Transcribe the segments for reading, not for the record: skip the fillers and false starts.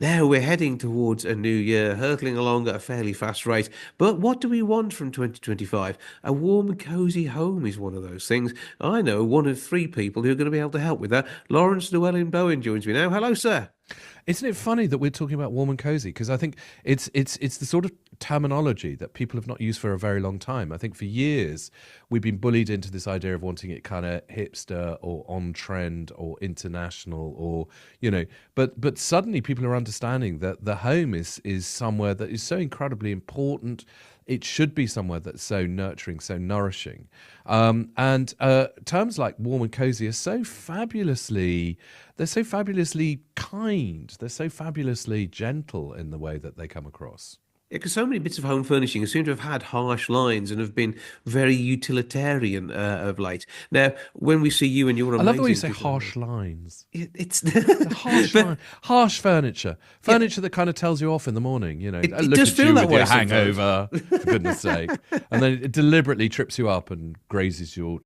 Now we're heading towards a new year, hurtling along at a fairly fast rate. But what do we want from 2025? A warm, cozy home is one of those things. I know one of three people who are going to be able to help with that. Laurence Llewelyn-Bowen joins me now. Hello, sir. Isn't it funny that we're talking about warm and cozy? Because I think it's the sort of terminology that people have not used for a very long time. I think for years we've been bullied into this idea of wanting it kind of hipster or on trend or international or but suddenly people are understanding that the home is somewhere that is so incredibly important. It should be somewhere that's so nurturing, so nourishing. And terms like warm and cozy are they're so fabulously kind. They're so fabulously gentle in the way that they come across. Yeah, because so many bits of home furnishing seem to have had harsh lines and have been very utilitarian of late. Now, when we see you and your I love the way you amazing say design, harsh lines. it's It's a harsh but line, harsh furniture, yeah, furniture that kind of tells you off in the morning. it Look does at feel you that with way your sometimes. hangover, for goodness sake, and then it deliberately trips you up and grazes your.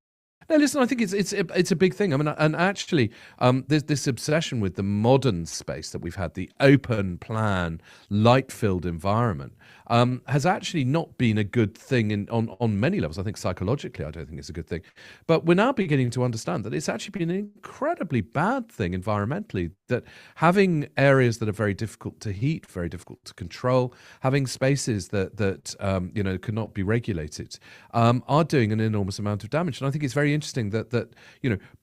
No, listen. I think it's a big thing. I mean, and actually, there's this obsession with the modern space that we've had, the open plan, light-filled environment, has actually not been a good thing on many levels. I think psychologically, I don't think it's a good thing, but we're now beginning to understand that it's actually been an incredibly bad thing environmentally. That having areas that are very difficult to heat, very difficult to control, having spaces that cannot be regulated, are doing an enormous amount of damage. And I think it's very interesting that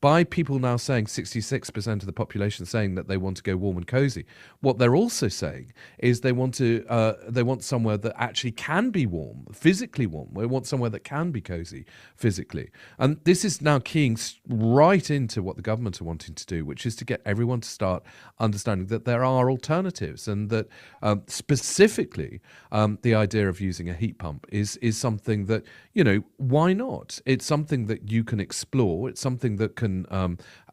by people now saying 66% of the population saying that they want to go warm and cozy, what they're also saying is they want somewhere that actually can be warm, physically warm. They want somewhere that can be cozy physically. And this is now keying right into what the government are wanting to do, which is to get everyone to start understanding that there are alternatives, and that specifically the idea of using a heat pump is something that, why not? It's something that you can explore. It's something that can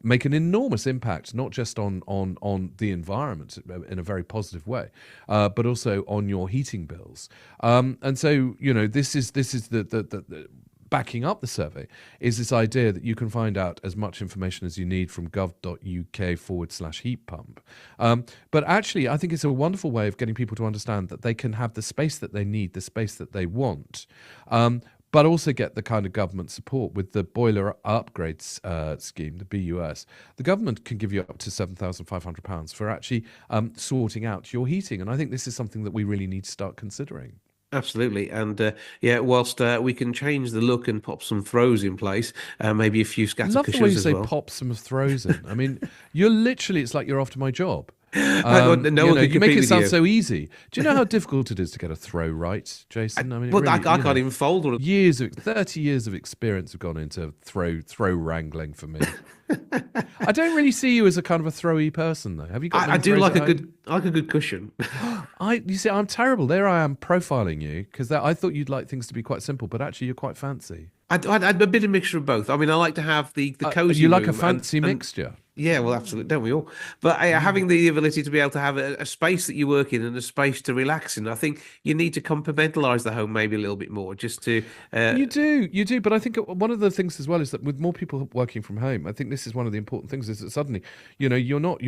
make an enormous impact, not just on the environment in a very positive way, but also on your heating bills. And so, this is the backing up the survey is this idea that you can find out as much information as you need from gov.uk/heat pump. But actually, I think it's a wonderful way of getting people to understand that they can have the space that they need, the space that they want, but also get the kind of government support with the boiler upgrades scheme, the BUS. The government can give you up to £7,500 for actually sorting out your heating. And I think this is something that we really need to start considering. Absolutely. And yeah, whilst we can change the look and pop some throws in place, maybe a few scatter Love the way cushions you as say well. pop some throws in. I mean, you're literally, it's like you're after my job. Hang on, no one can You make compete it with sound you. so easy. Do you know how difficult it is to get a throw right, Jason? I mean, it But really, I can't even fold one. 30 years of experience have gone into throw wrangling for me. I don't really see you as a kind of a throwy person, though. Have you got I many do throws like at a home? good, I like a good cushion. You see, I'm terrible. There I am profiling you because I thought you'd like things to be quite simple, but actually you're quite fancy. I'd a bit of mixture of both. I mean, I like to have the cozy You like a room fancy and mixture. yeah, well, absolutely, don't we all? But having the ability to be able to have a space that you work in and a space to relax in, I think you need to compartmentalize the home maybe a little bit more, just to You do. But I think one of the things as well is that with more people working from home, I think this is one of the important things is that suddenly, you're not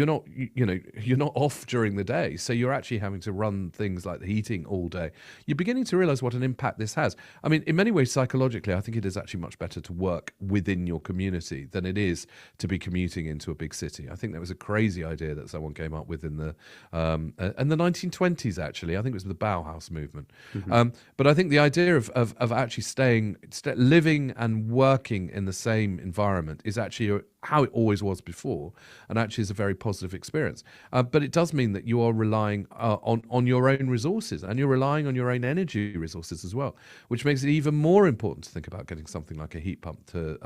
off during the day, so you're actually having to run things like the heating all day. You're beginning to realize what an impact this has. I mean, in many ways, psychologically, I think it is actually much better to work within your community than it is to be commuting into a big city. I think that was a crazy idea that someone came up with in the 1920s. Actually, I think it was the Bauhaus movement. Mhm. But I think the idea of actually living and working in the same environment is actually how it always was before, and actually is a very positive experience. But it does mean that you are relying on your own resources, and you're relying on your own energy resources as well, which makes it even more important to think about getting something like a heat pump to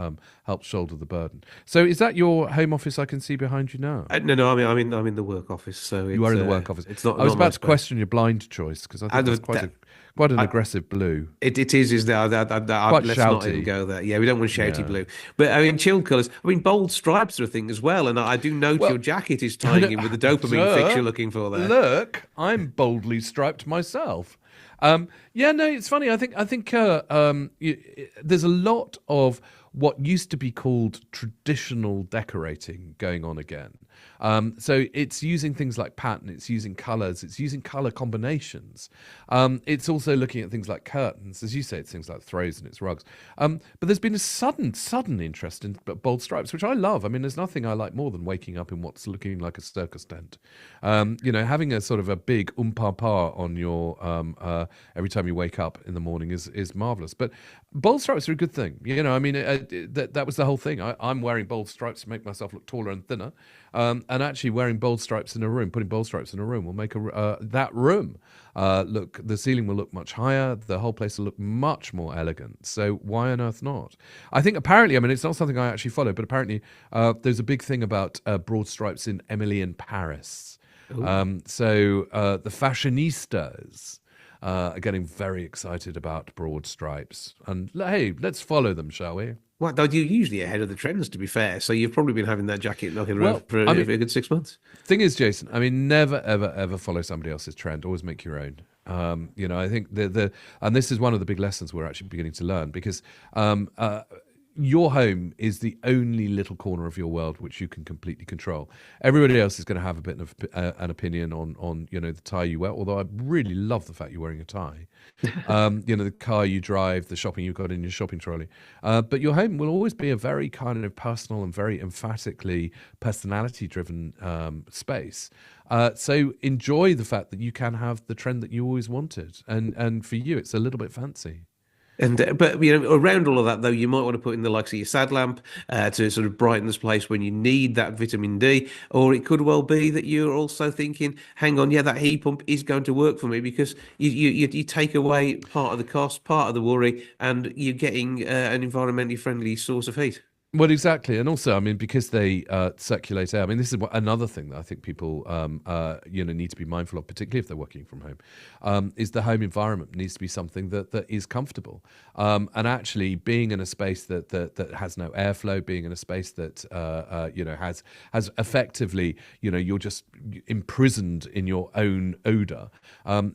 help shoulder the burden. So, is that your home office I can see behind you now? No, I mean, I'm in the work office, so You are in the work office. it's I was not my about to space. question your blind choice because I think And that's quite an I, aggressive blue, it is that quite let's not even shouty. go there. Yeah, we don't want shouty Yeah. blue, but I mean, chilled colours. I mean, bold stripes are a thing as well, and I do note your Well, jacket is I tying in with the dopamine fix you're duh. looking for there. Look, I'm boldly striped myself. Yeah, no, it's funny. I think there's a lot of what used to be called traditional decorating going on again. So it's using things like pattern, it's using colors, it's using color combinations. It's also looking at things like curtains, as you say, it's things like throws and it's rugs. But there's been a sudden interest in bold stripes, which I love. I mean, there's nothing I like more than waking up in what's looking like a circus tent. Having a sort of a big pa on your every time you wake up in the morning is marvelous. But bold stripes are a good thing. That was the whole thing. I'm wearing bold stripes to make myself look taller and thinner. And actually wearing bold stripes in a room, putting bold stripes in a room will make that room the ceiling will look much higher, the whole place will look much more elegant. So why on earth not? I think apparently, I mean, it's not something I actually follow, but apparently there's a big thing about broad stripes in Emily in Paris. The fashionistas are getting very excited about broad stripes. And hey, let's follow them, shall we? Well, though you're usually ahead of the trends, to be fair. So you've probably been having that jacket knocking around for a good 6 months. Thing is, Jason, I mean, never, ever, ever follow somebody else's trend. Always make your own. I think and this is one of the big lessons we're actually beginning to learn, because your home is the only little corner of your world which you can completely control. Everybody else is going to have a bit of an opinion on the tie you wear. Although I really love the fact you're wearing a tie. The car you drive, the shopping you've got in your shopping trolley. But your home will always be a very kind of personal and very emphatically personality-driven space. So enjoy the fact that you can have the trend that you always wanted, and for you, it's a little bit fancy. But around all of that though, you might want to put in the likes of your sad lamp to sort of brighten this place when you need that vitamin D. Or it could well be that you're also thinking, hang on, yeah, that heat pump is going to work for me, because you take away part of the cost, part of the worry, and you're getting an environmentally friendly source of heat. Well, exactly, and also, I mean, because they circulate air. I mean, this is another thing that I think people, need to be mindful of, particularly if they're working from home, is the home environment needs to be something that is comfortable, and actually being in a space that has no airflow, being in a space that has effectively, you're just imprisoned in your own odor,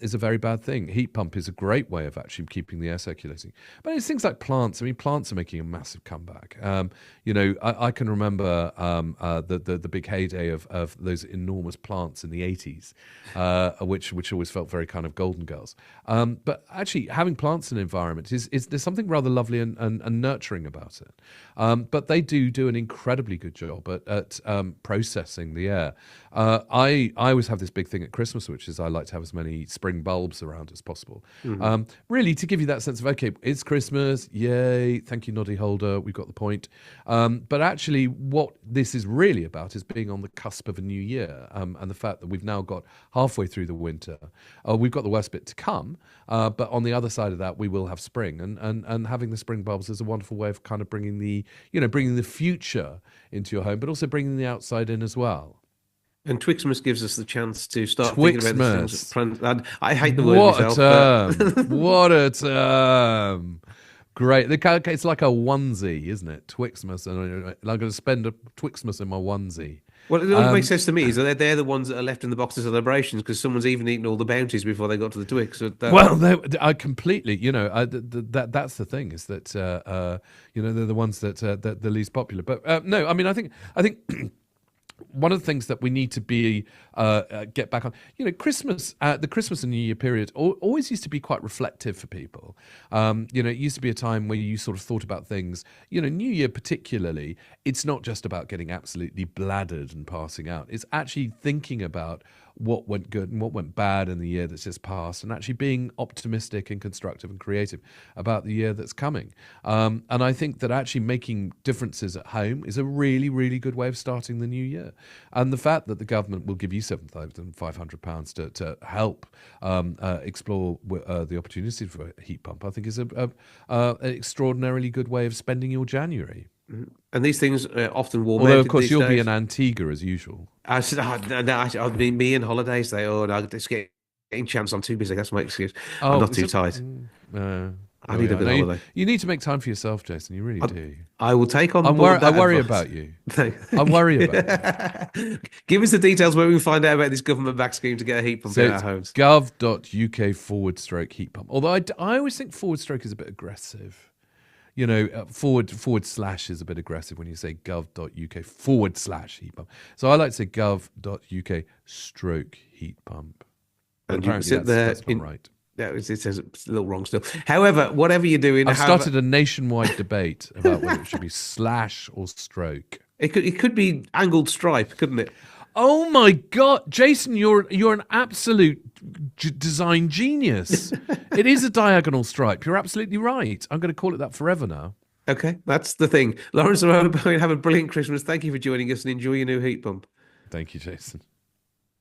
is a very bad thing. Heat pump is a great way of actually keeping the air circulating, but it's things like plants. I mean, plants are making a massive comeback. I can remember the big heyday of those enormous plants in the 80s, which always felt very kind of Golden Girls. But actually, having plants in an environment there's something rather lovely and nurturing about it. But they do an incredibly good job at processing the air. I always have this big thing at Christmas, which is I like to have as many spring bulbs around as possible. Mm-hmm. Really, to give you that sense of, okay, it's Christmas, yay, thank you, Noddy Holder, we've got the point. But actually, what this is really about is being on the cusp of a new year, and the fact that we've now got halfway through the winter. We've got the worst bit to come, but on the other side of that, we will have spring, and having the spring bulbs is a wonderful way of kind of bringing the future into your home, but also bringing the outside in as well. And Twixmas gives us the chance to start thinking about these things. I hate the word myself. But... What a term! Great. It's like a onesie, isn't it? Twixmas. And I'm going to spend a Twixmas in my onesie. Well, what makes sense to me is that they're the ones that are left in the box of celebrations, because someone's even eaten all the bounties before they got to the Twix. So I completely, that's the thing, is that, they're the ones that the least popular. But no, I mean, I think one of the things that we need to be get back on, Christmas, the Christmas and New Year period always used to be quite reflective for people. It used to be a time where you sort of thought about things. New Year particularly, it's not just about getting absolutely bladdered and passing out. It's actually thinking about what went good and what went bad in the year that's just passed, and actually being optimistic and constructive and creative about the year that's coming. And I think that actually making differences at home is a really, really good way of starting the new year. And the fact that the government will give you £7,500 to help explore the opportunity for a heat pump, I think is an extraordinarily good way of spending your January. And these things often warm. Although, of course, you'll be in Antigua as usual. I said, I'd be me in holidays. It's getting chance. I'm too busy. That's my excuse. I'm not too tired. I need a good holiday. You need to make time for yourself, Jason. You really do. I will take on. I worry about you. I worry about you. Give us the details where we can find out about this government-backed scheme to get a heat pump in our homes. Gov.uk/heat pump. Although I always think /is a bit aggressive. forward slash is a bit aggressive when you say gov.uk / heat pump. So I like to say gov.uk / heat pump. But And you can apparently sit there. that's not right. No, it says it's a little wrong still. However, whatever you're doing, I've started a nationwide debate about whether it should be slash or stroke. It could be angled stripe, couldn't it? Oh my God, Jason, you're an absolute design genius. It is a diagonal stripe. You're absolutely right. I'm going to call it that forever now. Okay, that's the thing. Laurence, have a brilliant Christmas. Thank you for joining us and enjoy your new heat pump. Thank you, Jason.